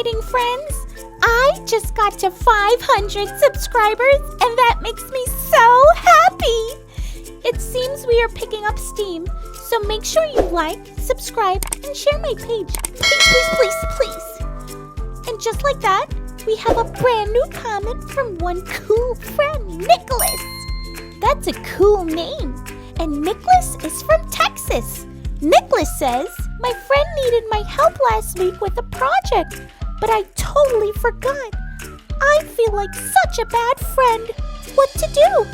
exciting, friends! I just got to 500 subscribers, and that makes me so happy! It seems we are picking up steam, so make sure you like, subscribe, and share my page. Please. And just like that, we have a brand new comment from one cool friend, Nicholas. That's a cool name. And Nicholas is from Texas. Nicholas says, my friend needed my help last week with a project, but I totally forgot. I feel like such a bad friend. What to do?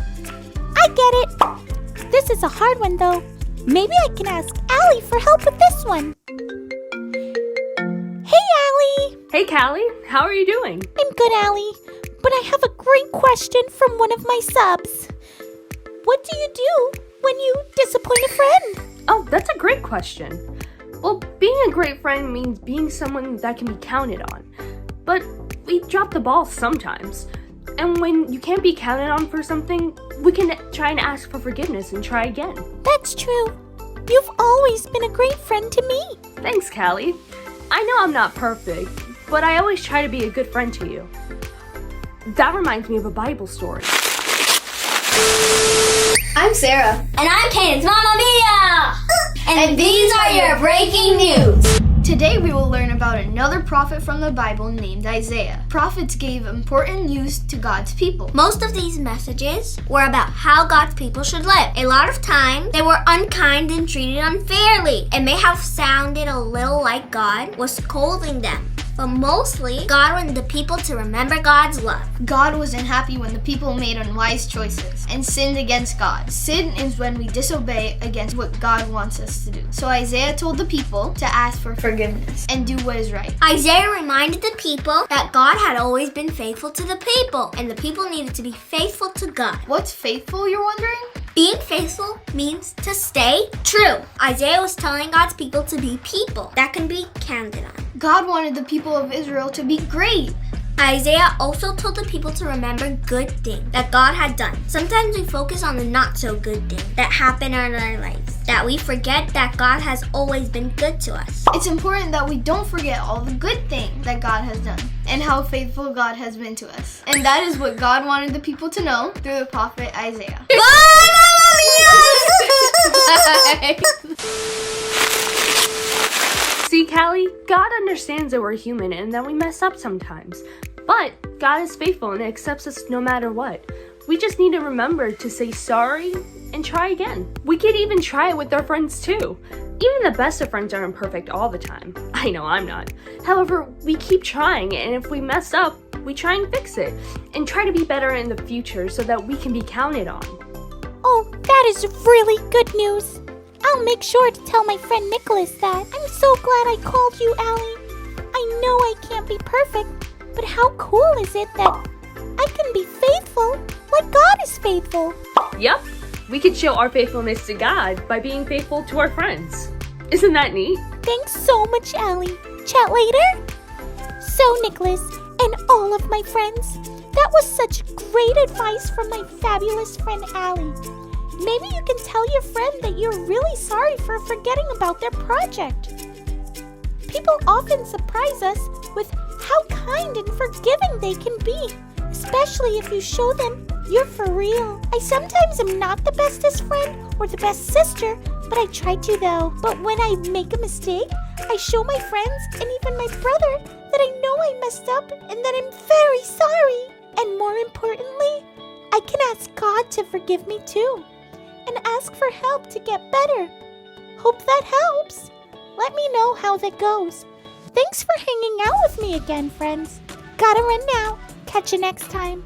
I get it. This is a hard one though. Maybe I can ask Allie for help with this one. Hey, Allie. Hey, Callie. How are you doing? I'm good, Allie. But I have a great question from one of my subs. What do you do when you disappoint a friend? Oh, that's a great question. Well, being a great friend means being someone that can be counted on. But we drop the ball sometimes. And when you can't be counted on for something, we can try and ask for forgiveness and try again. That's true. You've always been a great friend to me. Thanks, Callie. I know I'm not perfect, but I always try to be a good friend to you. That reminds me of a Bible story. I'm Sarah. And I'm Cadence Mamma Mia! And these are your breaking news. Today we will learn about another prophet from the Bible named Isaiah. Prophets gave important news to God's people. Most of these messages were about how God's people should live. A lot of times, they were unkind and treated unfairly. It may have sounded a little like God was scolding them. But mostly, God wanted the people to remember God's love. God wasn't happy when the people made unwise choices and sinned against God. Sin is when we disobey against what God wants us to do. So Isaiah told the people to ask for forgiveness and do what is right. Isaiah reminded the people that God had always been faithful to the people, and the people needed to be faithful to God. What's faithful, you're wondering? Being faithful means to stay true. Isaiah was telling God's people to be people that can be counted on. God wanted the people of Israel to be great. Isaiah also told the people to remember good things that God had done. Sometimes we focus on the not so good things that happen in our lives, that we forget that God has always been good to us. It's important that we don't forget all the good things that God has done and how faithful God has been to us. And that is what God wanted the people to know through the prophet Isaiah. See, Callie, God understands that we're human and that we mess up sometimes. But God is faithful and accepts us no matter what. We just need to remember to say sorry and try again. We could even try it with our friends too. Even the best of friends aren't perfect all the time. I know I'm not. However, we keep trying, and if we mess up, we try and fix it and try to be better in the future so that we can be counted on. Oh, that is really good news. I'll make sure to tell my friend Nicholas that. I'm so glad I called you, Allie. I know I can't be perfect, but how cool is it that I can be faithful like God is faithful? Yep, we could show our faithfulness to God by being faithful to our friends. Isn't that neat? Thanks so much, Allie. Chat later? So, Nicholas and all of my friends, that was such great advice from my fabulous friend Allie. Maybe you can tell your friend that you're really sorry for forgetting about their project. People often surprise us with how kind and forgiving they can be, especially if you show them you're for real. I sometimes am not the bestest friend or the best sister, but I try to though. But when I make a mistake, I show my friends and even my brother that I know I messed up and that I'm very sorry. And more importantly, I can ask God to forgive me too and ask for help to get better. Hope that helps. Let me know how that goes. Thanks for hanging out with me again, friends. Gotta run now. Catch you next time.